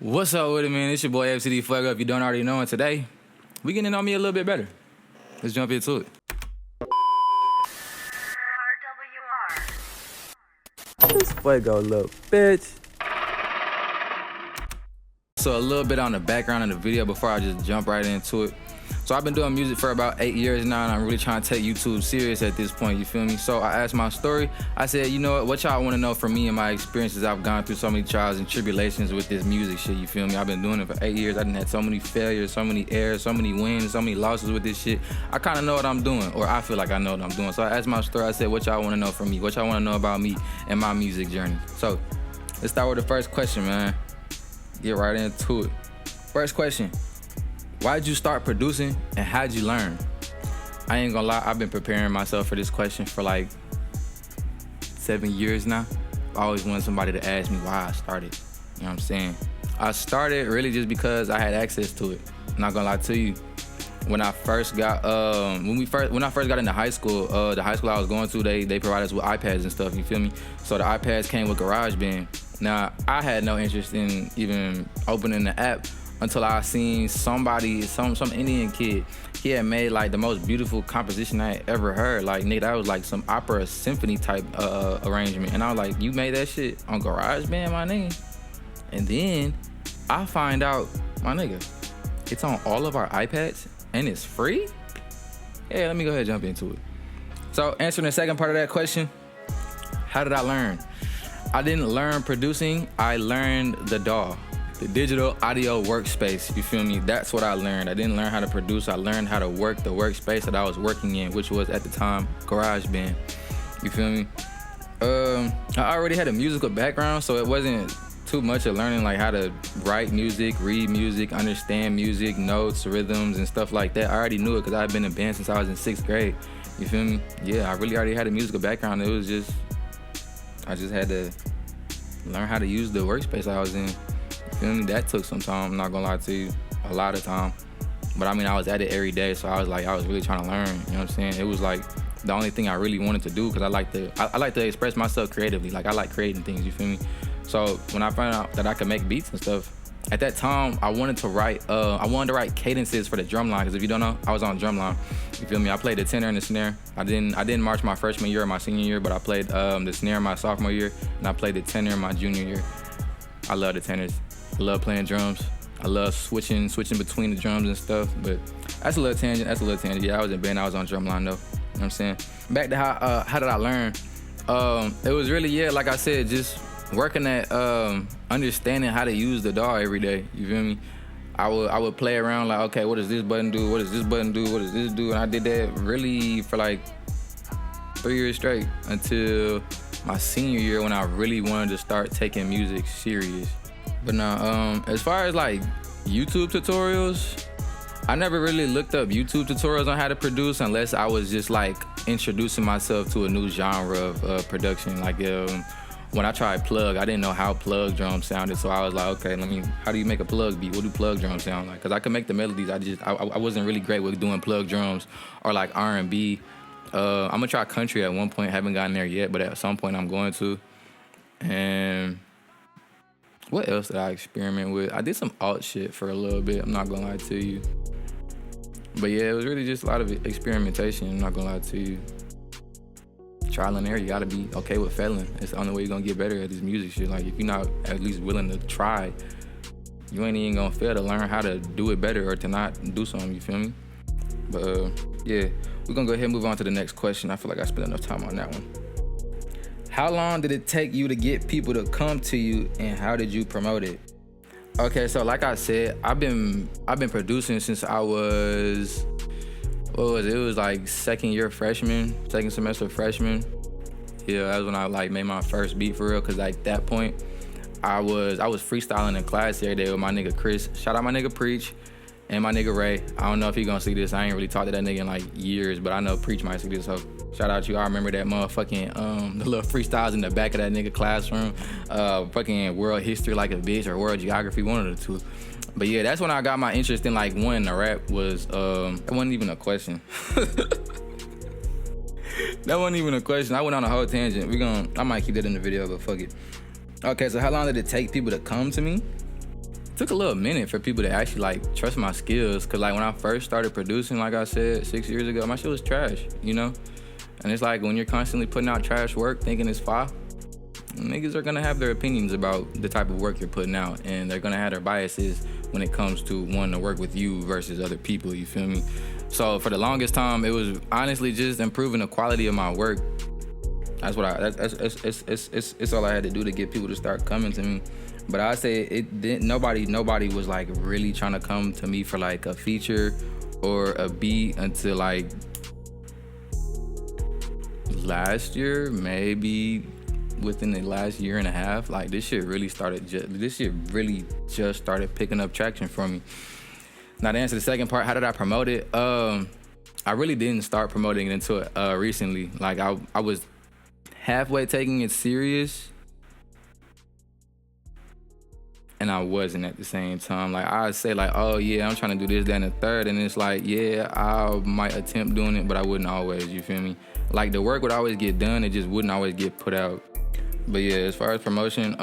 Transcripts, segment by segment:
What's up with it, man? It's your boy FUEGO. If you don't already know, and today we getting to know me a little bit better. Let's jump into it. This FUEGO little bitch. So a little bit on the background of the video before I just jump right into it. So I've been doing music for about 8 years now, and I'm really trying to take YouTube serious at this point, you feel me? So I asked my story. I said, you know what y'all want to know from me and my experiences? I've gone through so many trials and tribulations with this music shit, you feel me? I've been doing it for 8 years. I done had so many failures, so many errors, so many wins, so many losses with this shit. I kind of know what I'm doing, or I feel like I know what I'm doing. So I asked my story. I said, what y'all want to know from me? What y'all want to know about me and my music journey? So let's start with the first question, man. Get right into it. First question. Why'd you start producing and how'd you learn? I ain't gonna lie, I've been preparing myself for this question for like 7 years now. I always wanted somebody to ask me why I started. You know what I'm saying? I started really just because I had access to it. I'm not gonna lie to you. When I first got when I first got into high school, the high school I was going to, they provided us with iPads and stuff, you feel me? So the iPads came with GarageBand. Now, I had no interest in even opening the app until I seen somebody, some Indian kid, he had made like the most beautiful composition I had ever heard. Like, nigga, that was like some opera symphony type arrangement. And I was like, you made that shit on GarageBand, my nigga? And then I find out, my nigga, it's on all of our iPads and it's free? Yeah, let me go ahead and jump into it. So answering the second part of that question, how did I learn? I didn't learn producing, I learned the DAW. The digital audio workspace, you feel me? That's what I learned. I didn't learn how to produce, I learned how to work the workspace that I was working in, which was at the time, GarageBand. You feel me? I already had a musical background, so it wasn't too much of learning like how to write music, read music, understand music, notes, rhythms, and stuff like that. I already knew it because I've been in band since I was in 6th grade. You feel me? Yeah, I really already had a musical background. It was just, I just had to learn how to use the workspace I was in. Feel me? That took some time, I'm not gonna lie to you, a lot of time. But I mean, I was at it every day, so I was really trying to learn, you know what I'm saying? It was like the only thing I really wanted to do, because I like to express myself creatively. Like, I like creating things, you feel me? So when I found out that I could make beats and stuff, at that time, I wanted to write cadences for the drum line, because if you don't know, I was on drum line, you feel me? I played the tenor and the snare. I didn't march my freshman year or my senior year, but I played the snare my sophomore year, and I played the tenor my junior year. I love the tenors. I love playing drums. I love switching between the drums and stuff, but that's a little tangent. Yeah, I was in band, I was on drumline though. You know what I'm saying? Back to how did I learn? It was really, yeah, like I said, just working at understanding how to use the DAW every day. You feel me? I would play around like, okay, what does this button do? What does this button do? What does this do? And I did that really for like 3 years straight until my senior year when I really wanted to start taking music serious. But now, as far as like YouTube tutorials, I never really looked up YouTube tutorials on how to produce unless I was just like introducing myself to a new genre of production. Like when I tried plug, I didn't know how plug drums sounded, so I was like, okay, how do you make a plug beat? What do plug drums sound like? Because I could make the melodies, I wasn't really great with doing plug drums or like R&B. I'm gonna try country at one point, haven't gotten there yet, but at some point I'm going to. And what else did I experiment with? I did some alt shit for a little bit, I'm not gonna lie to you. But yeah, it was really just a lot of experimentation, I'm not gonna lie to you. Trial and error, you gotta be okay with failing. It's the only way you're gonna get better at this music shit. Like, if you're not at least willing to try, you ain't even gonna fail to learn how to do it better or to not do something, you feel me? But yeah, we're gonna go ahead and move on to the next question. I feel like I spent enough time on that one. How long did it take you to get people to come to you, and how did you promote it? Okay, so like I said, I've been producing since I was, it was like second semester freshman. Yeah, that was when I like made my first beat for real, cause like that point, I was freestyling in class every day with my nigga Chris. Shout out my nigga Preach and my nigga Ray. I don't know if he gonna see this. I ain't really talked to that nigga in like years, but I know Preach might see this, so shout out to you. I remember that motherfucking, the little freestyles in the back of that nigga classroom. Fucking world history like a bitch or world geography, one of the two. But yeah, that's when I got my interest in like wanting to rap was, it wasn't even a question. That wasn't even a question. I went on a whole tangent. I might keep that in the video, but fuck it. Okay, so how long did it take people to come to me? took a little minute for people to actually like trust my skills. Cause like when I first started producing, like I said, 6 years ago, my shit was trash, you know? And it's like when you're constantly putting out trash work, thinking it's fire, niggas are gonna have their opinions about the type of work you're putting out, and they're gonna have their biases when it comes to wanting to work with you versus other people, you feel me? So for the longest time, it was honestly just improving the quality of my work. That's what it's all I had to do to get people to start coming to me. But I say it didn't, nobody was like really trying to come to me for like a feature or a beat until like last year, maybe within the last year and a half. Like this shit really just started picking up traction for me. Now to answer the second part, how did I promote it? I really didn't start promoting it until recently. Like I was halfway taking it serious, and I wasn't at the same time. Like I'd say like, oh yeah, I'm trying to do this, that, and the third, and it's like, yeah, I might attempt doing it, but I wouldn't always, you feel me? Like the work would always get done, it just wouldn't always get put out. But yeah, as far as promotion,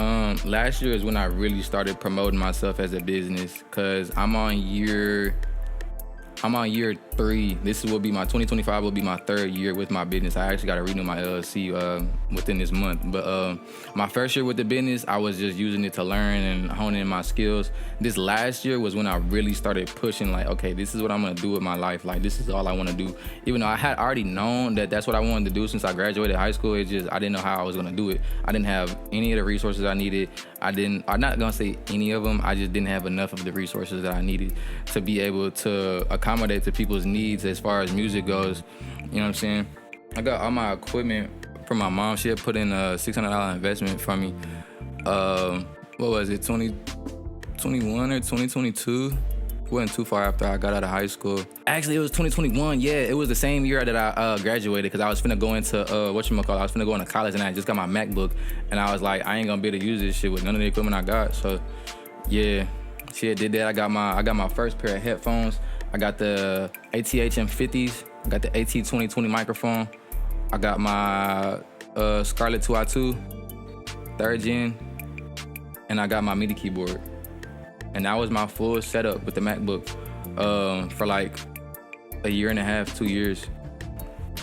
last year is when I really started promoting myself as a business, cause I'm on year 3. This will be my 2025 will be my 3rd year with my business. I actually got to renew my LLC within this month. But my first year with the business, I was just using it to learn and honing in my skills. This last year was when I really started pushing like, okay, this is what I'm going to do with my life. Like, this is all I want to do. Even though I had already known that that's what I wanted to do since I graduated high school, it just, I didn't know how I was going to do it. I didn't have any of the resources I needed. I'm not going to say any of them. I just didn't have enough of the resources that I needed to be able to accommodate to people's needs as far as music goes. You know what I'm saying? I got all my equipment from my mom. She had put in a $600 investment for me. What was it, 2021 or 2022? Wasn't too far after I got out of high school. Actually, it was 2021. Yeah, it was the same year that I graduated, because I was finna go into I was finna go into college, and I just got my MacBook, and I was like, I ain't gonna be able to use this shit with none of the equipment I got. So yeah, she did that. I got my first pair of headphones. I got the ATH M50s. I got the AT 2020 microphone. I got my Scarlett 2i2 3rd gen, and I got my MIDI keyboard. And that was my full setup with the MacBook for like a year and a half, 2 years.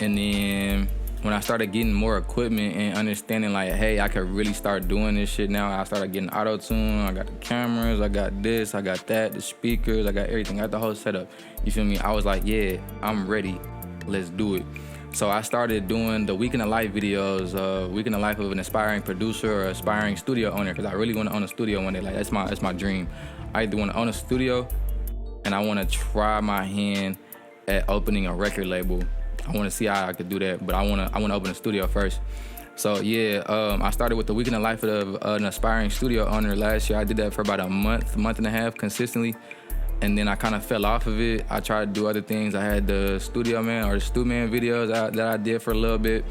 And then when I started getting more equipment and understanding like, hey, I could really start doing this shit now, I started getting auto-tune, I got the cameras, I got this, I got that, the speakers, I got everything, I got the whole setup. You feel me? I was like, yeah, I'm ready, let's do it. So I started doing the week in the life videos, week in the life of an aspiring producer or aspiring studio owner, because I really want to own a studio one day. Like that's my dream. I either want to own a studio, and I want to try my hand at opening a record label. I want to see how I could do that, but I want to open a studio first. So yeah, I started with the week in the life of an aspiring studio owner last year. I did that for about a month and a half consistently, and then I kind of fell off of it. I tried to do other things. I had the Studio Man or the Stu Man videos that I did for a little bit.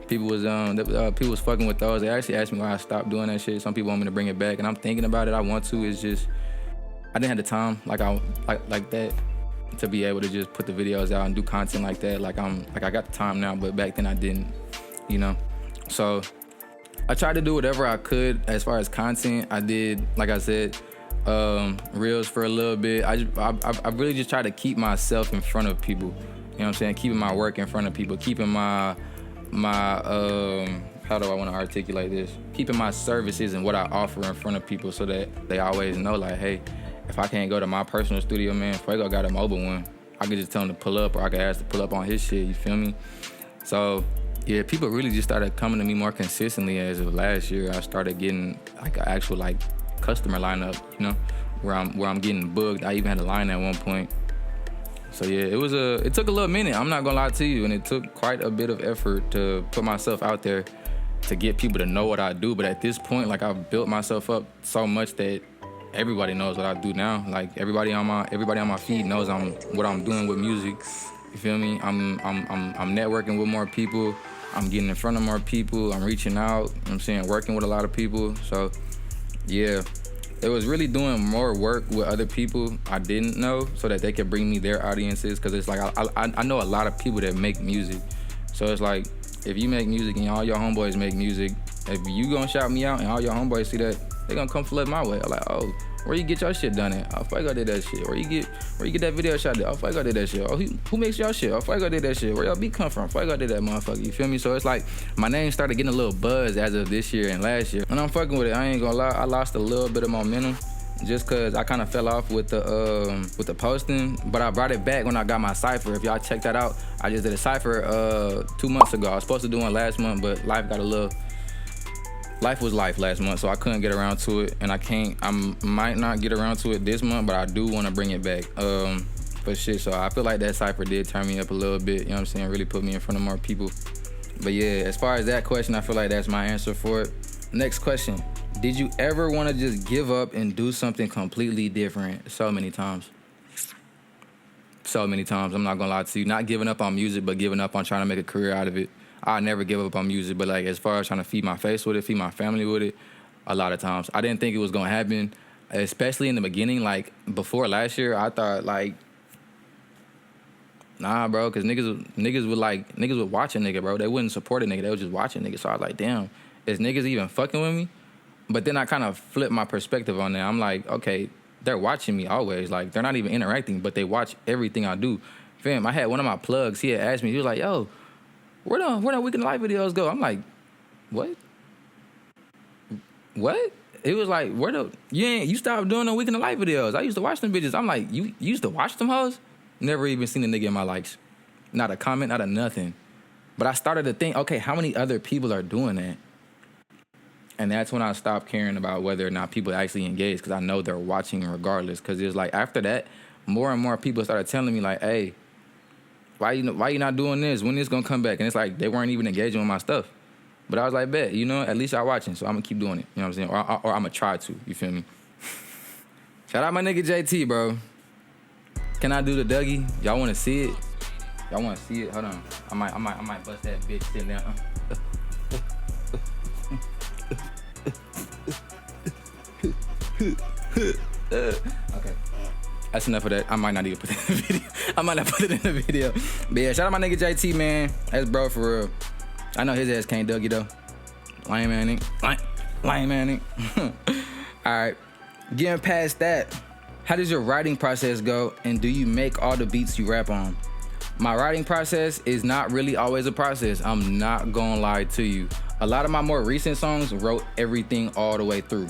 People was fucking with those. They actually asked me why I stopped doing that shit. Some people want me to bring it back, and I'm thinking about it. I want to. It's just I didn't have the time like that to be able to just put the videos out and do content like that. I got the time now, but back then I didn't, you know. So I tried to do whatever I could as far as content. I did, like I said, reels for a little bit. I really just tried to keep myself in front of people. You know what I'm saying? Keeping my work in front of people, keeping my how do I want to articulate this? Keeping my services and what I offer in front of people so that they always know like, hey, if I can't go to my personal studio, man, FUEGO got a mobile one. I could just tell him to pull up, or I could ask to pull up on his shit, you feel me? So yeah, people really just started coming to me more consistently as of last year. I started getting like an actual like customer lineup, you know, where I'm getting booked. I even had a line at one point. So yeah, it took a little minute, I'm not gonna lie to you, and it took quite a bit of effort to put myself out there to get people to know what I do. But at this point, like I've built myself up so much that everybody knows what I do now. Like everybody on my feed knows what I'm doing with music. You feel me? I'm networking with more people. I'm getting in front of more people. I'm reaching out. You know what I'm saying, working with a lot of people. So yeah, it was really doing more work with other people I didn't know so that they could bring me their audiences. Cause it's like I know a lot of people that make music. So it's like if you make music and all your homeboys make music, if you gonna shout me out and all your homeboys see that, they gonna come flood my way. I'm like, oh, Where you get your shit done at? Oh, FUEGO did that shit. Where you get that video shot at? Oh, FUEGO did that shit. Oh, who makes y'all shit? Oh, FUEGO did that shit. Where y'all beat come from? FUEGO did that motherfucker. You feel me? So it's like my name started getting a little buzz as of this year and last year. And I'm fucking with it. I ain't gonna lie. I lost a little bit of momentum just cause I kind of fell off with the posting, but I brought it back when I got my cipher. If y'all check that out, I just did a cipher 2 months ago. I was supposed to do one last month, but life was life last month, so I couldn't get around to it, and I might not get around to it this month, but I do want to bring it back. But shit, so I feel like that cipher did turn me up a little bit, you know what I'm saying? Really put me in front of more people. But yeah, as far as that question, I feel like that's my answer for it. Next question. Did you ever want to just give up and do something completely different? So many times. So many times, I'm not gonna lie to you. Not giving up on music, but giving up on trying to make a career out of it. I never give up on music, but like as far as trying to feed my face with it, feed my family with it, a lot of times. I didn't think it was gonna happen, especially in the beginning. Like before last year, I thought like, nah, bro, because niggas would watch a nigga, bro. They wouldn't support a nigga. They would just watch a nigga. So I was like, damn, is niggas even fucking with me? But then I kind of flipped my perspective on that. I'm like, okay, they're watching me always. Like they're not even interacting, but they watch everything I do. Fam, I had one of my plugs. He had asked me. He was like, yo, where the Weekend Life videos go? I'm like, what? What? It was like, you stopped doing the Weekend Life videos. I used to watch them bitches. I'm like, you used to watch them hoes? Never even seen a nigga in my likes. Not a comment, not a nothing. But I started to think, okay, how many other people are doing that? And that's when I stopped caring about whether or not people actually engage, because I know they're watching regardless. Because it was like after that, more and more people started telling me like, hey, why you not doing this? When this gonna come back? And it's like they weren't even engaging with my stuff. But I was like, bet, at least y'all watching, so I'm gonna keep doing it. You know what I'm saying? Or I'm gonna try to. You feel me? Shout out my nigga JT, bro. Can I do the Dougie? Y'all wanna see it? Y'all wanna see it? Hold on. I might bust that bitch sitting down. Okay. That's enough of that. I might not even put it in the video. I might not put it in the video. But yeah, shout out my nigga JT, man. That's bro for real. I know his ass can't Dougie though. Lame man. Lame man. Alright. Getting past that, how does your writing process go, and do you make all the beats you rap on? My writing process is not really always a process. I'm not gonna lie to you. A lot of my more recent songs wrote everything all the way through.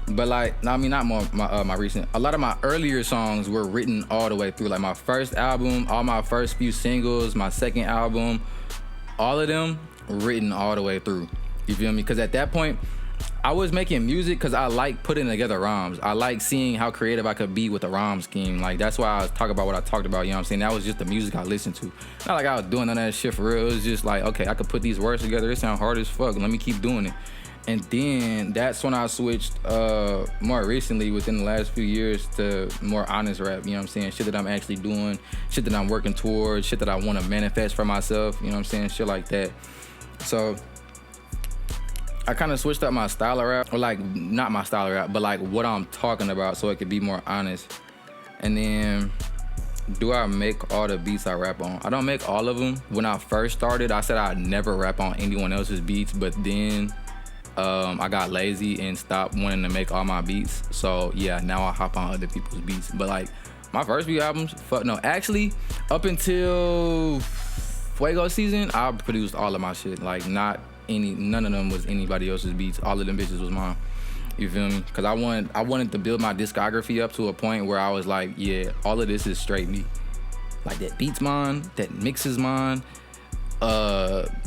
But like, I mean, not more my recent. A lot of my earlier songs were written all the way through. Like my first album, all my first few singles, my second album, all of them written all the way through. You feel me? Because at that point, I was making music because I like putting together rhymes. I like seeing how creative I could be with a rhyme scheme. Like that's why I talk about what I talked about. You know what I'm saying? That was just the music I listened to. Not like I was doing none of that shit for real. It was just like, okay, I could put these words together. It sound hard as fuck. Let me keep doing it. And then that's when I switched more recently within the last few years to more honest rap, you know what I'm saying? Shit that I'm actually doing, shit that I'm working towards, shit that I want to manifest for myself, you know what I'm saying? Shit like that. So I kind of switched up my style of rap, or like not my style of rap, but like what I'm talking about so it could be more honest. And then do I make all the beats I rap on? I don't make all of them. When I first started, I said I'd never rap on anyone else's beats, but then I got lazy and stopped wanting to make all my beats. So yeah, now I hop on other people's beats. But like my first few albums, fuck no. Actually, up until FUEGO season, I produced all of my shit. Like none of them was anybody else's beats. All of them bitches was mine. You feel me? Cause I wanted to build my discography up to a point where I was like, yeah, all of this is straight me. Like that beat's mine, that mix is mine.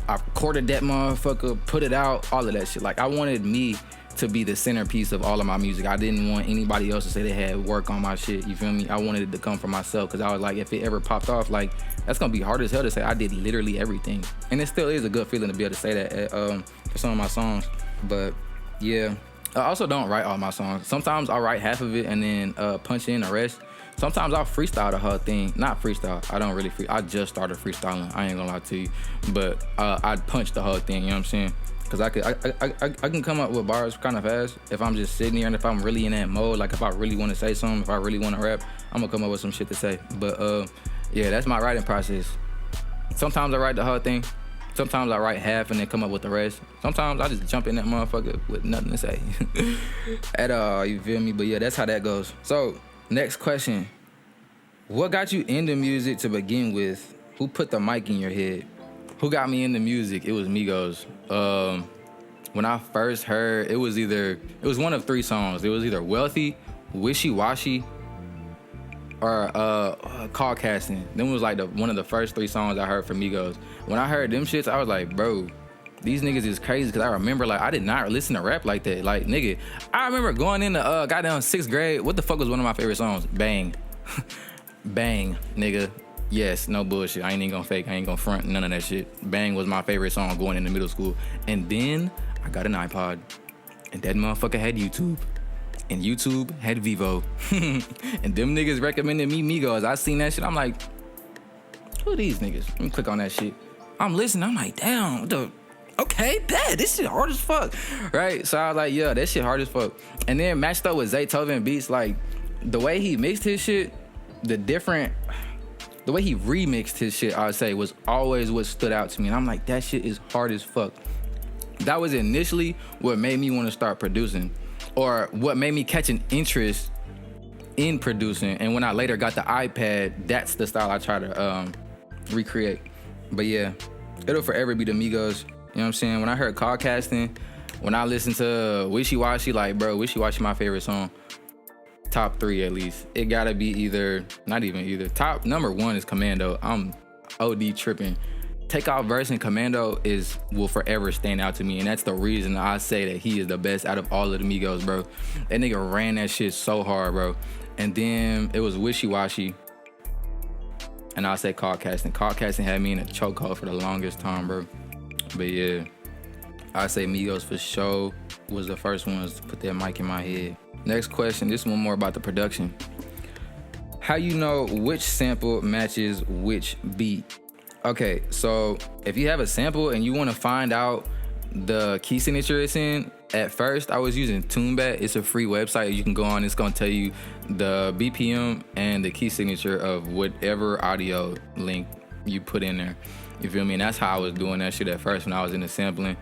I recorded that motherfucker, put it out, all of that shit. Like I wanted me to be the centerpiece of all of my music. I didn't want anybody else to say they had work on my shit, you feel me? I wanted it to come from myself, because I was like, if it ever popped off, like that's gonna be hard as hell to say I did literally everything. And it still is a good feeling to be able to say that for some of my songs. But yeah, I also don't write all my songs. Sometimes I'll write half of it and then punch in the rest. Sometimes I'll freestyle the whole thing. Not freestyle. I don't really I just started freestyling. I ain't gonna lie to you. But I'd punch the whole thing, you know what I'm saying? Because I can come up with bars kind of fast if I'm just sitting here, and if I'm really in that mode, like if I really want to say something, if I really want to rap, I'm gonna come up with some shit to say. But yeah, that's my writing process. Sometimes I write the whole thing. Sometimes I write half and then come up with the rest. Sometimes I just jump in that motherfucker with nothing to say at all. You feel me? But yeah, that's how that goes. So next question: what got you into music to begin with? Who put the mic in your head? Who got me into music? It was Migos. When I first heard, it was one of three songs. It was either Wealthy, Wishy Washy, or Call Casting. Them was like one of the first three songs I heard from Migos. When I heard them shits, I was like, bro, these niggas is crazy. Cause I remember like I did not listen to rap like that. Like nigga, I remember going into goddamn 6th grade. What the fuck was one of my favorite songs? Bang. Bang, nigga. Yes, no bullshit. I ain't even gonna fake. I ain't gonna front. None of that shit. Bang was my favorite song going into middle school. And then I got an iPod. And that motherfucker had YouTube. And YouTube had Vivo. And them niggas recommended me Migos. I seen that shit. I'm like, who are these niggas? Let me click on that shit. I'm listening. I'm like, damn, what the... Okay, bet. This shit hard as fuck. Right? So I was like, yeah, that shit hard as fuck. And then matched up with Zaytoven beats, like, the way he mixed his shit, the way he remixed his shit, I would say, was always what stood out to me. And I'm like, that shit is hard as fuck. That was initially what made me want to start producing, or what made me catch an interest in producing. And when I later got the iPad, that's the style I try to recreate. But yeah, it'll forever be the Migos. You know what I'm saying? When I heard Call Casting, when I listened to Wishy Washy, like, bro, Wishy Washy my favorite song. Top 3 at least. It gotta be not even either. Top number 1 is Commando. I'm OD tripping. Takeoff verse in Commando will forever stand out to me, and that's the reason I say that he is the best out of all of the Migos, bro. That nigga ran that shit so hard, bro. And then it was Wishy Washy, and I'll say Call Casting. Call Casting had me in a chokehold for the longest time, bro. But yeah, I say Migos for sure was the first ones to put that mic in my head. Next question, this one more about the production. How you know which sample matches which beat? Okay, so if you have a sample and you want to find out the key signature it's in, at first I was using TuneBat. It's a free website you can go on. It's gonna tell you the BPM and the key signature of whatever audio link you put in there. You feel me? And that's how I was doing that shit at first when I was in the sampling.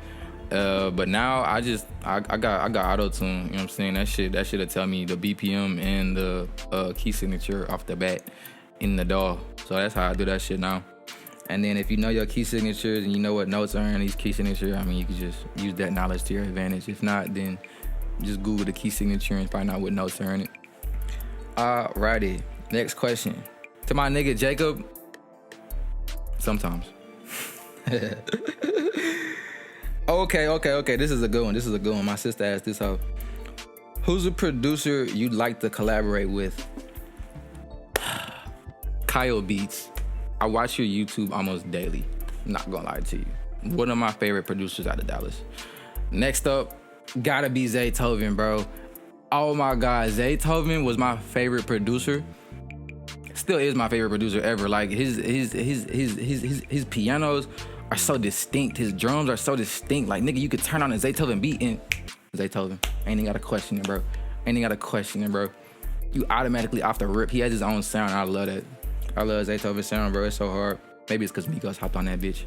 But now I got auto tune. You know what I'm saying? That shit'll tell me the BPM and the key signature off the bat in the DAW. So that's how I do that shit now. And then if you know your key signatures and you know what notes are in each key signature, I mean, you can just use that knowledge to your advantage. If not, then just Google the key signature and find out what notes are in it. Alrighty, next question. To my nigga Jacob, sometimes. Okay. This is a good one. My sister asked this hoe. Who's a producer you'd like to collaborate with? Kyle Beats. I watch your YouTube almost daily. I'm not gonna lie to you. One of my favorite producers out of Dallas. Next up, gotta be Zaytoven, bro. Oh my God, Zaytoven was my favorite producer. Still is my favorite producer ever. Like his pianos are so distinct. His drums are so distinct. Like nigga, you could turn on a Zaytoven beat and Zaytoven. Ain't even gotta question it, bro. You automatically off the rip. He has his own sound. I love that. I love Zaytoven's sound, bro. It's so hard. Maybe it's because Migos hopped on that bitch.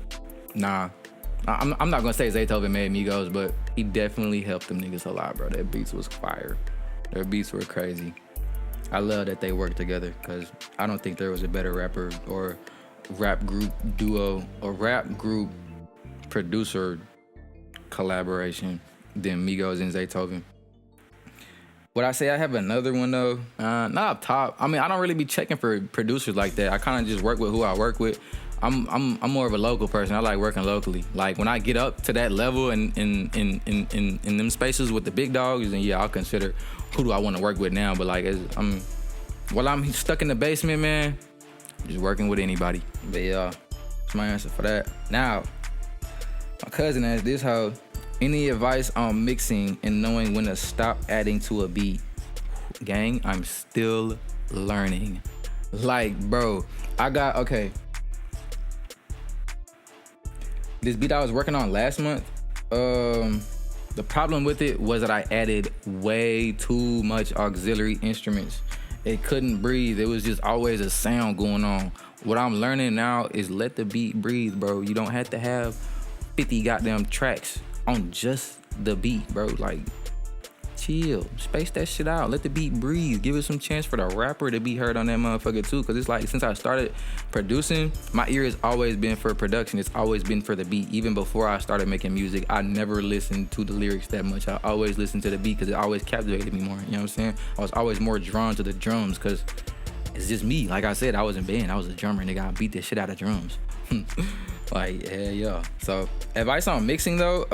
Nah. I'm not gonna say Zaytoven made Migos, but he definitely helped them niggas a lot, bro. Their beats was fire. Their beats were crazy. I love that they worked together because I don't think there was a better rapper or rap group duo or rap group producer collaboration than Migos and Zaytoven. Would I say I have another one though? Not up top. I mean, I don't really be checking for producers like that. I kind of just work with who I work with. I'm more of a local person. I like working locally. Like when I get up to that level in them spaces with the big dogs, then yeah, I'll consider who do I want to work with now. But like while I'm stuck in the basement, man, I'm just working with anybody. But yeah, that's my answer for that. Now, my cousin asked this hoe. Any advice on mixing and knowing when to stop adding to a beat? Gang, I'm still learning. Like, bro, okay. This beat I was working on last month, the problem with it was that I added way too much auxiliary instruments. It couldn't breathe. It was just always a sound going on. What I'm learning now is let the beat breathe, bro. You don't have to have 50 goddamn tracks on just the beat, bro. Like, chill, space that shit out, let the beat breathe, give it some chance for the rapper to be heard on that motherfucker too. Cause it's like, since I started producing, my ear has always been for production. It's always been for the beat. Even before I started making music, I never listened to the lyrics that much. I always listened to the beat because it always captivated me more. You know what I'm saying? I was always more drawn to the drums because it's just me. Like I said, I was in band, I was a drummer, and I beat the shit out of drums. Like, hell yeah. So advice on mixing though,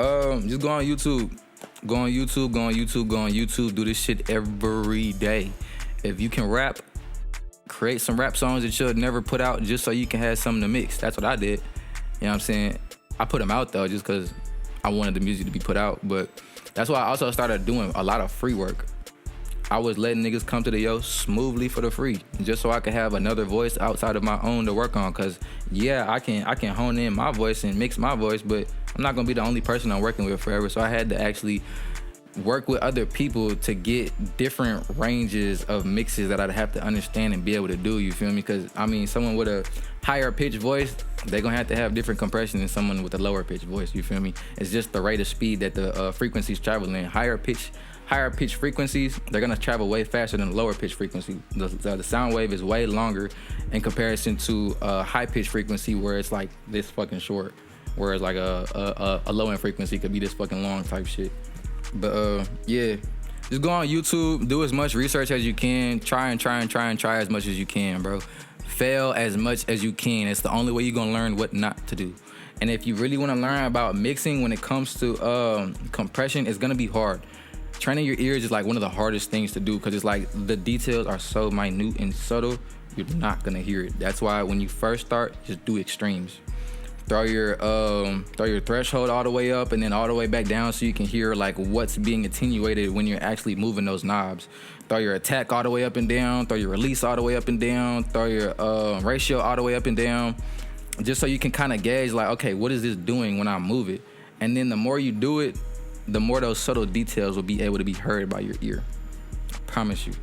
just go on YouTube. Go on YouTube, do this shit every day. If you can rap, create some rap songs that you'll never put out just so you can have something to mix. That's what I did. You know what I'm saying? I put them out though just because I wanted the music to be put out. But that's why I also started doing a lot of free work. I was letting niggas come to the yo smoothly for the free, just so I could have another voice outside of my own to work on. Cause yeah, I can hone in my voice and mix my voice, but I'm not gonna be the only person I'm working with forever. So I had to actually work with other people to get different ranges of mixes that I'd have to understand and be able to do, you feel me? Cause I mean, someone with a higher pitched voice, they're gonna have to have different compression than someone with a lower pitched voice, you feel me? It's just the rate of speed that the frequencies travel in. Higher pitch frequencies, they're gonna travel way faster than the lower pitch frequency. The sound wave is way longer in comparison to a high pitch frequency where it's like this fucking short, whereas like a low end frequency could be this fucking long type shit. But yeah, just go on YouTube, do as much research as you can, try as much as you can, bro. Fail as much as you can. It's the only way you're gonna learn what not to do. And if you really wanna learn about mixing when it comes to compression, it's gonna be hard. Training your ears is like one of the hardest things to do because it's like the details are so minute and subtle, you're not gonna hear it. That's why when you first start, just do extremes. Throw your threshold all the way up and then all the way back down so you can hear like what's being attenuated when you're actually moving those knobs. Throw your attack all the way up and down, throw your release all the way up and down, throw your ratio all the way up and down, just so you can kind of gauge like, okay, what is this doing when I move it? And then the more you do it, the more those subtle details will be able to be heard by your ear. Promise you.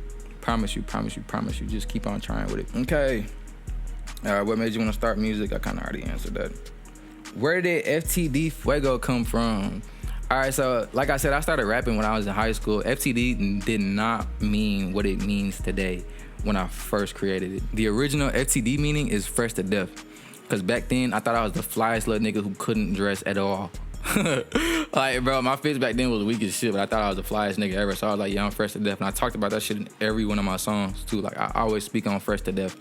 Just keep on trying with it. Okay. What made you want to start music? I kind of already answered that. Where did FTD Fuego come from? All right, so like I said, I started rapping when I was in high school. FTD did not mean what it means today when I first created it. The original FTD meaning is fresh to death. Because back then, I thought I was the flyest little nigga who couldn't dress at all. Like, bro, my fits back then was weak as shit, but I thought I was the flyest nigga ever. So I was like, yeah, I'm fresh to death. And I talked about that shit in every one of my songs, too. Like, I always speak on fresh to death.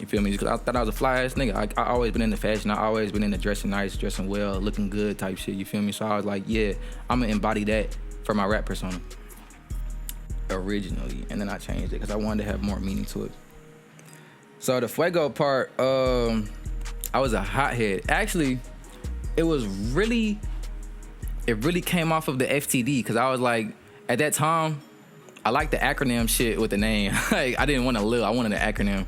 You feel me? Because I thought I was the flyest nigga. I always been into fashion. I always been into dressing nice, dressing well, looking good type shit. You feel me? So I was like, yeah, I'm going to embody that for my rap persona. Originally. And then I changed it because I wanted to have more meaning to it. So the Fuego part, I was a hothead. Actually, it really came off of the FTD because I was like, at that time, I liked the acronym shit with the name. Like, I didn't want a Lil, I wanted an acronym.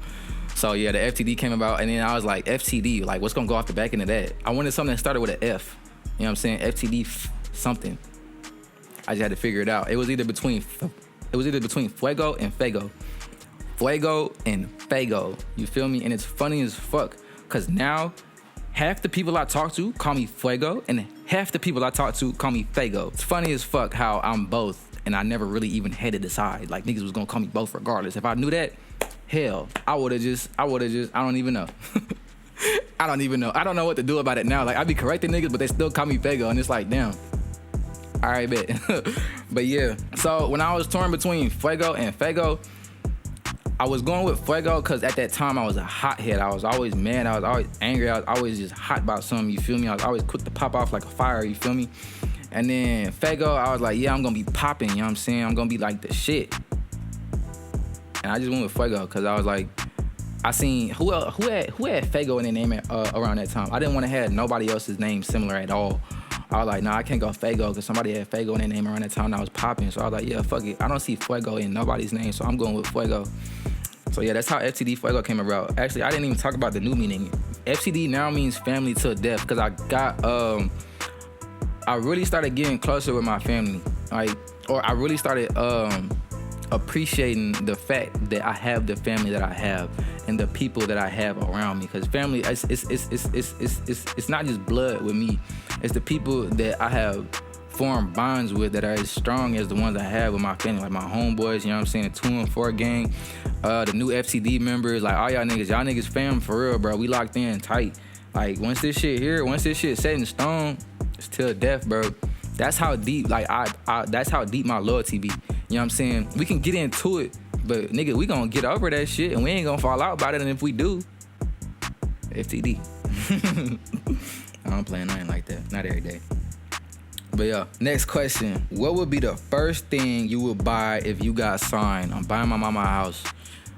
So yeah, the FTD came about, and then I was like, FTD, like what's gonna go off the back end of that? I wanted something that started with an F. You know what I'm saying? FTD something. I just had to figure it out. It was either between Fuego and Fego. Fuego and Fego. You feel me? And it's funny as fuck because now half the people I talk to call me Fuego, and half the people I talk to call me Fego. It's funny as fuck how I'm both, and I never really even had to decide. Like, niggas was gonna call me both regardless. If I knew that, hell, I would've just, I don't even know. I don't know what to do about it now. Like, I be correcting niggas, but they still call me Fego, and it's like, damn. All right, bet. But yeah, so when I was torn between Fuego and Fego, I was going with Fuego because at that time I was a hothead. I was always mad. I was always angry. I was always just hot about something, you feel me? I was always quick to pop off like a fire, you feel me? And then Fuego, I was like, yeah, I'm gonna be popping, you know what I'm saying? I'm gonna be like the shit. And I just went with Fuego because I was like, I seen who had Fuego in their name around that time. I didn't want to have nobody else's name similar at all. I was like, nah, I can't go Fuego because somebody had Fuego in their name around that time and I was popping. So I was like, yeah, fuck it. I don't see Fuego in nobody's name, so I'm going with Fuego. So yeah, that's how FTD Fuego came about. Actually, I didn't even talk about the new meaning. FTD now means family to death because I really started getting closer with my family. I really started appreciating the fact that I have the family that I have and the people that I have around me. Because family, it's not just blood with me. It's the people that I have formed bonds with that are as strong as the ones I have with my family, like my homeboys, you know what I'm saying, the 2 and 4 gang, the new FCD members, like all y'all niggas fam for real, bro. We locked in tight. Like once this shit set in stone, it's till death, bro. That's how deep, like that's how deep my loyalty be. You know what I'm saying? We can get into it, but nigga, we gonna get over that shit and we ain't gonna fall out about it. And if we do, FTD. I don't play nothing like that, not every day. But yeah, next question. What would be the first thing you would buy if you got signed? I'm buying my mama a house.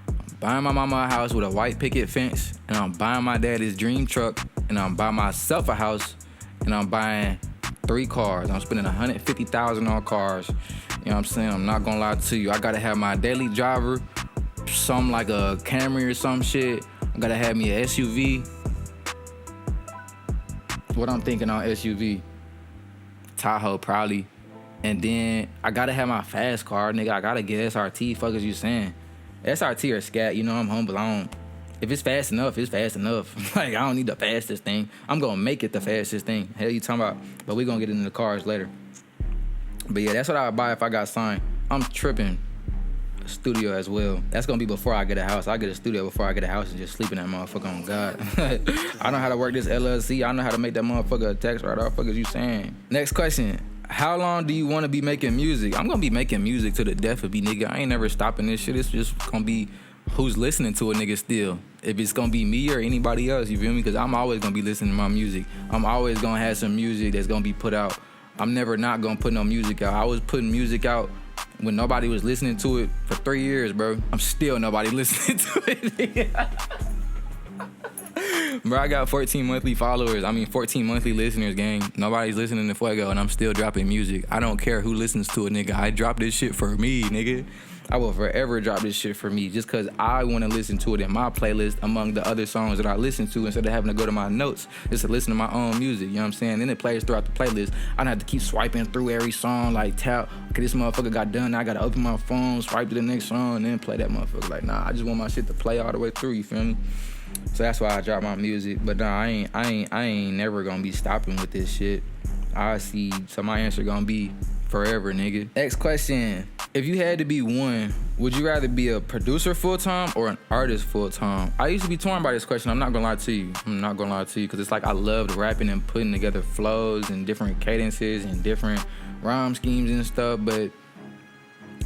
I'm buying my mama a house with a white picket fence, and I'm buying my daddy's dream truck, and I'm buying myself a house, and I'm buying 3 cars. I'm spending $150,000 on cars. You know what I'm saying? I'm not gonna lie to you. I gotta have my daily driver, something like a Camry or some shit. I gotta have me a SUV. What I'm thinking on SUV? Tahoe probably. And then I gotta have my fast car, nigga. I gotta get SRT. Fuck is you saying? SRT or scat, you know I'm humble. If it's fast enough, it's fast enough. Like, I don't need the fastest thing. I'm gonna make it the fastest thing. Hell you talking about? But we gonna get into the cars later. But yeah, that's what I would buy if I got signed. I'm tripping. A studio as well. That's gonna be before I get a house. I get a studio before I get a house and just sleep in that motherfucker on God. I know how to work this LLC. I know how to make that motherfucker a tax write-off. Fuck is you saying? Next question. How long do you want to be making music? I'm gonna be making music to the death of me, nigga. I ain't never stopping this shit. It's just gonna be who's listening to a nigga still. If it's gonna be me or anybody else, you feel me? Because I'm always gonna be listening to my music. I'm always gonna have some music that's gonna be put out. I'm never not gonna put no music out. I was putting music out when nobody was listening to it for 3 years, bro. I'm still nobody listening to it. Bro, I got 14 monthly followers. 14 monthly listeners, gang. Nobody's listening to Fuego, and I'm still dropping music. I don't care who listens to it, nigga. I drop this shit for me, nigga. I will forever drop this shit for me just because I want to listen to it in my playlist among the other songs that I listen to instead of having to go to my notes just to listen to my own music, you know what I'm saying? Then it plays throughout the playlist. I don't have to keep swiping through every song, like tap, okay, this motherfucker got done, now I got to open my phone, swipe to the next song, and then play that motherfucker. Like, nah, I just want my shit to play all the way through, you feel me? So that's why I drop my music. But nah, I ain't never gonna be stopping with this shit. So my answer gonna be forever, nigga. Next question. If you had to be one, would you rather be a producer full-time or an artist full-time? I used to be torn by this question. I'm not gonna lie to you. Because it's like I loved rapping and putting together flows and different cadences and different rhyme schemes and stuff. But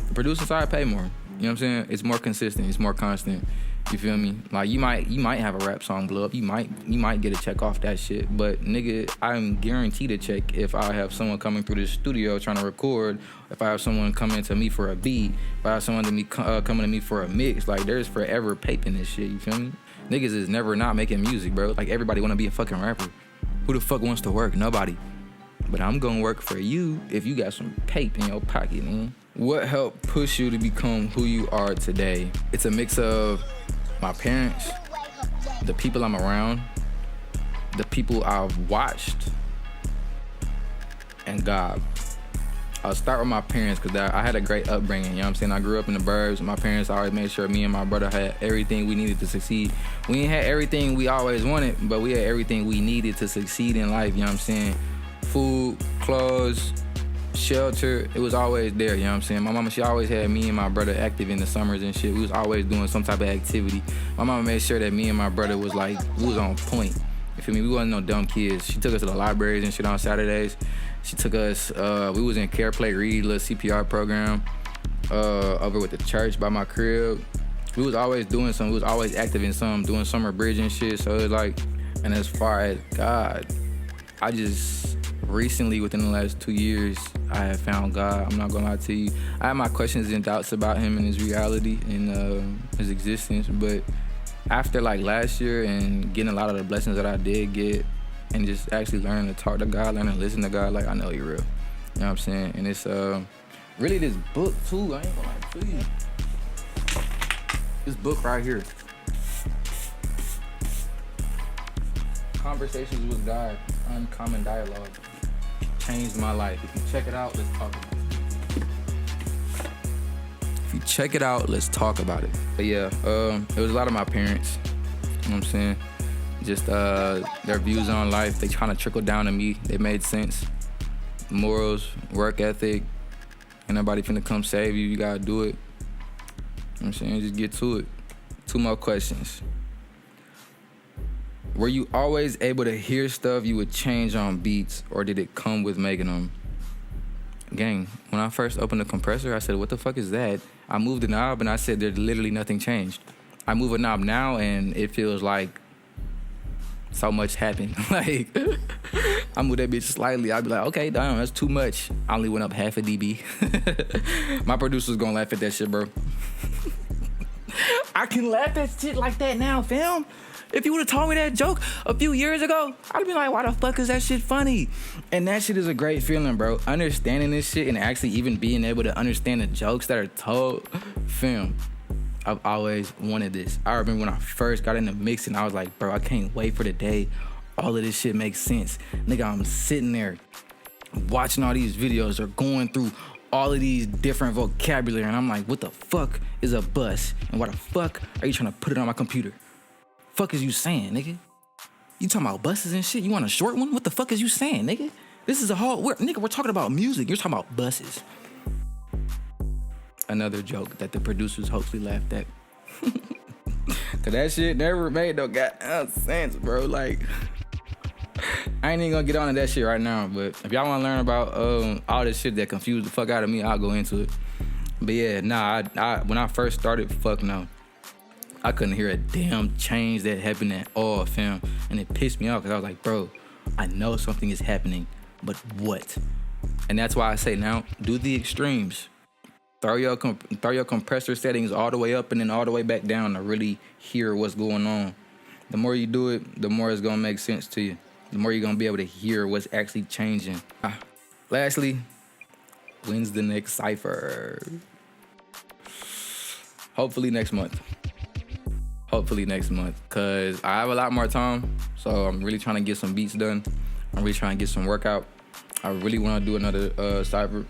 the producer side pay more. You know what I'm saying? It's more consistent. It's more constant. You feel me? Like you might have a rap song blow up. You might get a check off that shit. But nigga, I'm guaranteed a check if I have someone coming through the studio trying to record. If I have someone coming to me for a beat. If I have someone coming to me for a mix. Like there's forever paper in this shit. You feel me? Niggas is never not making music, bro. Like everybody wanna be a fucking rapper. Who the fuck wants to work? Nobody. But I'm gonna work for you if you got some paper in your pocket, man. What helped push you to become who you are today? It's a mix of my parents, the people I'm around, the people I've watched, and God. I'll start with my parents because I had a great upbringing, you know what I'm saying? I grew up in the burbs. My parents always made sure me and my brother had everything we needed to succeed. We ain't had everything we always wanted, but we had everything we needed to succeed in life, you know what I'm saying? Food, clothes, shelter, it was always there, you know what I'm saying? My mama, she always had me and my brother active in the summers and shit. We was always doing some type of activity. My mama made sure that me and my brother was like, we was on point. You feel me? We wasn't no dumb kids. She took us to the libraries and shit on Saturdays. She took us, we was in Care Play Read, little CPR program, over with the church by my crib. We was always doing something. We was always active in something, doing summer bridge and shit. So it was like, and as far as God, I just recently, within the last 2 years, I have found God. I'm not gonna lie to you. I have my questions and doubts about him and his reality and his existence, but after like last year and getting a lot of the blessings that I did get and just actually learning to talk to God, learning to listen to God, like I know He real. You know what I'm saying? And it's really this book too, I ain't gonna lie to you. This book right here. Conversations with God, Uncommon Dialogue. Changed my life. If you check it out, let's talk about it. If you check it out. Let's talk about it. But yeah, it was a lot of my parents. You know what I'm saying? Just their views on life. They trying to trickle down to me. They made sense. Morals, work ethic. Ain't nobody finna come save you. You gotta do it. You know what I'm saying? Just get to it. 2 more questions. Were you always able to hear stuff you would change on beats, or did it come with making them? Gang, when I first opened the compressor, I said, what the fuck is that? I moved the knob and I said, there's literally nothing changed. I move a knob now and it feels like so much happened. Like, I move that bitch slightly. I'd be like, okay, damn, that's too much. I only went up half a dB. My producer's gonna laugh at that shit, bro. I can laugh at shit like that now, fam. If you would've told me that joke a few years ago, I'd be like, why the fuck is that shit funny? And that shit is a great feeling, bro. Understanding this shit and actually even being able to understand the jokes that are told, fam. I've always wanted this. I remember when I first got into mixing, I was like, bro, I can't wait for the day all of this shit makes sense. Nigga, I'm sitting there watching all these videos or going through all of these different vocabulary, and I'm like, what the fuck is a bus? And why the fuck are you trying to put it on my computer? Fuck is you saying, nigga? You talking about buses and shit? You want a short one? What the fuck is you saying, nigga? This is a whole, nigga, we're talking about music. You're talking about buses. Another joke that the producers hopefully laughed at. Cause that shit never made no goddamn sense, bro. Like, I ain't even gonna get on to that shit right now, but if y'all wanna learn about all this shit that confused the fuck out of me, I'll go into it. But yeah, nah, I when I first started, fuck no. I couldn't hear a damn change that happened at all, fam. And it pissed me off because I was like, bro, I know something is happening, but what? And that's why I say now, do the extremes. Throw your compressor settings all the way up and then all the way back down to really hear what's going on. The more you do it, the more it's gonna make sense to you. The more you're gonna be able to hear what's actually changing. Lastly, when's the next cypher? Hopefully next month. Hopefully next month, cause I have a lot more time, so I'm really trying to get some beats done. I'm really trying to get some workout. I really want to do another cypher.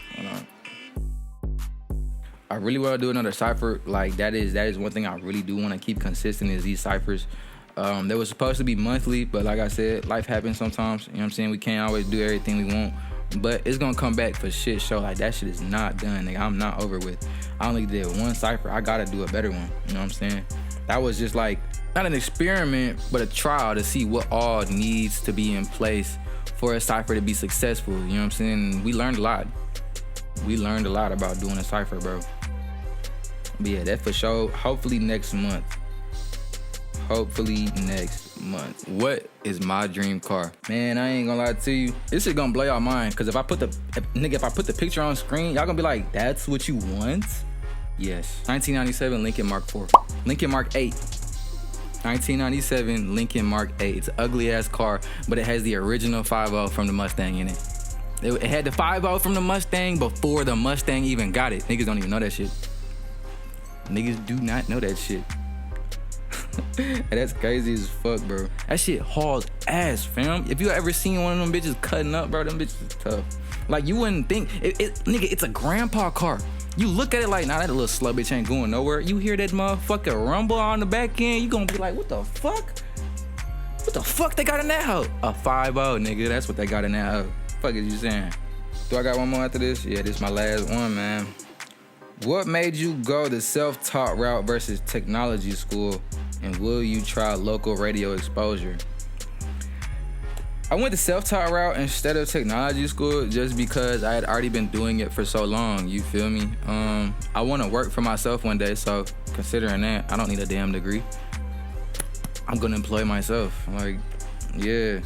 I really want to do another cypher. Like that is one thing I really do want to keep consistent is these cyphers. They were supposed to be monthly, but like I said, life happens sometimes. You know what I'm saying? We can't always do everything we want, but it's gonna come back for shit show. Like that shit is not done, nigga. I'm not over with. I only did one cypher. I gotta do a better one. You know what I'm saying? That was just like, not an experiment, but a trial to see what all needs to be in place for a cypher to be successful. You know what I'm saying? We learned a lot. We learned a lot about doing a cypher, bro. But yeah, that for sure. Hopefully next month. Hopefully next month. What is my dream car? Man, I ain't gonna lie to you. This shit gonna blow y'all mind. Cause if I put the picture on screen, y'all gonna be like, that's what you want? Yes. 1997 Lincoln Mark IV. Lincoln Mark 8. 1997 Lincoln Mark 8. It's an ugly ass car, but it has the original 5.0 from the Mustang in it. It had the 5.0 from the Mustang before the Mustang even got it. Niggas don't even know that shit. Niggas do not know that shit. And that's crazy as fuck, bro. That shit hauls ass, fam. If you ever seen one of them bitches cutting up, bro, them bitches is tough. Like, you wouldn't think, nigga, it's a grandpa car. You look at it like, nah, that little slut bitch ain't going nowhere. You hear that motherfucking rumble on the back end, you gonna be like, what the fuck? What the fuck they got in that hoe? A 5.0, nigga, that's what they got in that hoe. Fuck is you saying? Do I got one more after this? Yeah, this is my last one, man. What made you go the self-taught route versus technology school? And will you try local radio exposure? I went the self-taught route instead of technology school just because I had already been doing it for so long, you feel me? I want to work for myself one day, so considering that, I don't need a damn degree. I'm gonna employ myself. Like, yeah.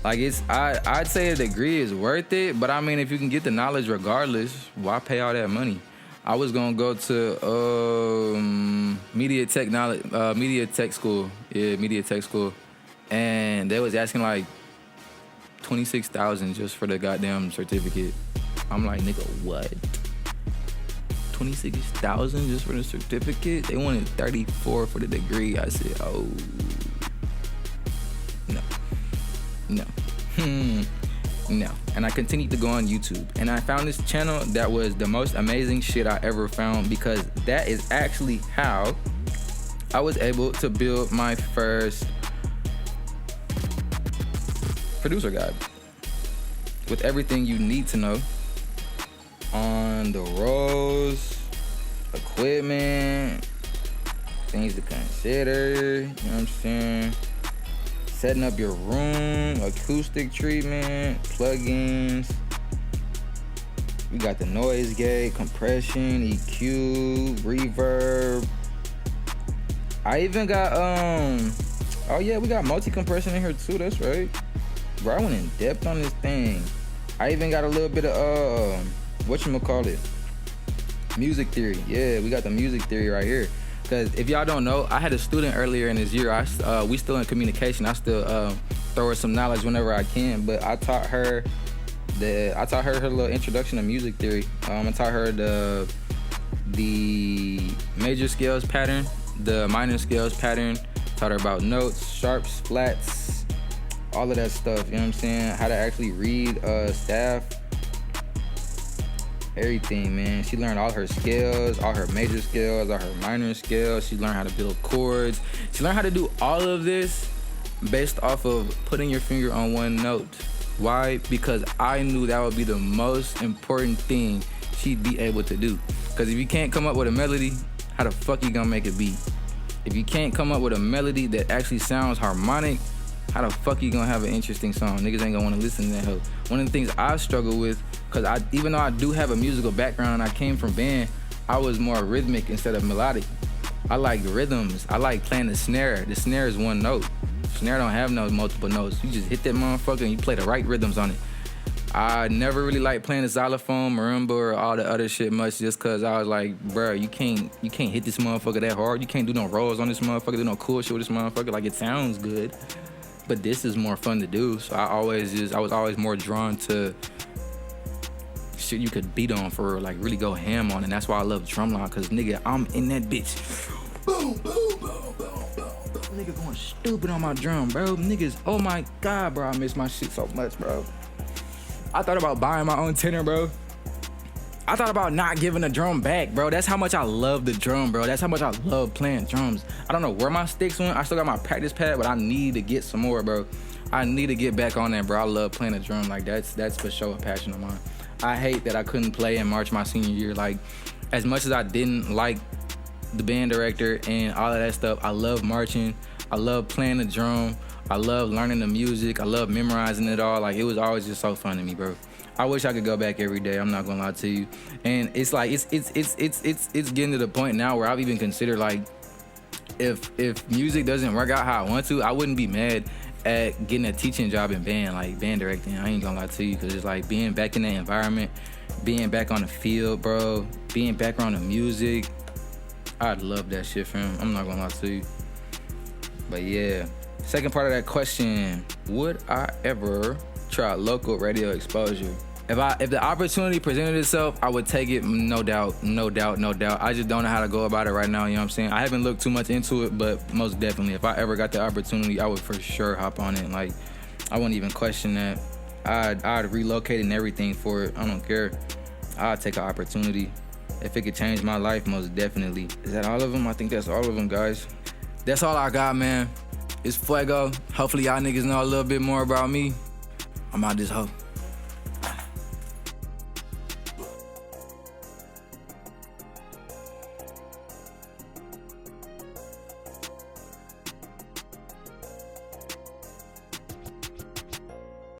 Like, I'd say a degree is worth it, but I mean, if you can get the knowledge regardless, why pay all that money? I was gonna go to media tech school. Yeah, media tech school. And they was asking like $26,000 just for the goddamn certificate. I'm like, nigga, what? $26,000 just for the certificate? They wanted $34,000 for the degree. I said, oh, no. No. And I continued to go on YouTube. And I found this channel that was the most amazing shit I ever found, because that is actually how I was able to build my first producer guide with everything you need to know on the roles, equipment, things to consider, you know what I'm saying? Setting up your room, acoustic treatment, plugins. We got the noise gate, compression, EQ, reverb. I even got, oh yeah, we got multi-compression in here too, that's right. Bro, I went in depth on this thing. I even got a little bit of, whatchamacallit? Music theory. Yeah, we got the music theory right here. Because if y'all don't know, I had a student earlier in this year. We still in communication. I still throw her some knowledge whenever I can. But I taught her her little introduction to music theory. I taught her the major scales pattern, the minor scales pattern. Taught her about notes, sharps, flats, all of that stuff. You know what I'm saying? How to actually read staff. Everything, man. She learned all her scales, all her major scales, all her minor scales. She learned how to build chords. She learned how to do all of this based off of putting your finger on one note. Why? Because I knew that would be the most important thing she'd be able to do. Because if you can't come up with a melody, how the fuck you gonna make a beat? If you can't come up with a melody that actually sounds harmonic, how the fuck you gonna have an interesting song? Niggas ain't gonna wanna listen to that hoe. One of the things I struggle with, because even though I do have a musical background and I came from band, I was more rhythmic instead of melodic. I like rhythms. I like playing the snare. The snare is one note. Snare don't have no multiple notes. You just hit that motherfucker and you play the right rhythms on it. I never really liked playing the xylophone, marimba, or all the other shit much, just cause I was like, bruh, you can't hit this motherfucker that hard. You can't do no rolls on this motherfucker, do no cool shit with this motherfucker. Like, it sounds good, but this is more fun to do. So I was always more drawn to shit you could beat on for real, like really go ham on. And that's why I love drumline, cause nigga, I'm in that bitch. Boom, boom, boom, boom, boom, boom. Nigga going stupid on my drum, bro. Niggas, oh my God, bro, I miss my shit so much, bro. I thought about buying my own tenor, bro. I thought about not giving the drum back, bro. That's how much I love the drum, bro. That's how much I love playing drums. I don't know where my sticks went. I still got my practice pad, but I need to get some more, bro. I need to get back on that, bro. I love playing the drum. Like, that's for sure a passion of mine. I hate that I couldn't play in March my senior year. Like, as much as I didn't like the band director and all of that stuff, I love marching. I love playing the drum. I love learning the music. I love memorizing it all. Like, it was always just so fun to me, bro. I wish I could go back every day. I'm not gonna lie to you. And it's like it's getting to the point now where I've even considered, like, if music doesn't work out how I want to, I wouldn't be mad at getting a teaching job in band, like band directing. I ain't gonna lie to you, because it's like being back in that environment, being back on the field, bro, being back around the music. I'd love that shit, fam. I'm not gonna lie to you. But yeah, second part of that question, would I ever try local radio exposure? If the opportunity presented itself, I would take it, no doubt. I just don't know how to go about it right now, you know what I'm saying? I haven't looked too much into it, but most definitely, if I ever got the opportunity, I would for sure hop on it. Like, I wouldn't even question that. I'd relocate and everything for it. I don't care. I'd take an opportunity. If it could change my life, most definitely. Is that all of them? I think that's all of them, guys. That's all I got, man. It's FUEGO. Hopefully y'all niggas know a little bit more about me. I'm out this hoe.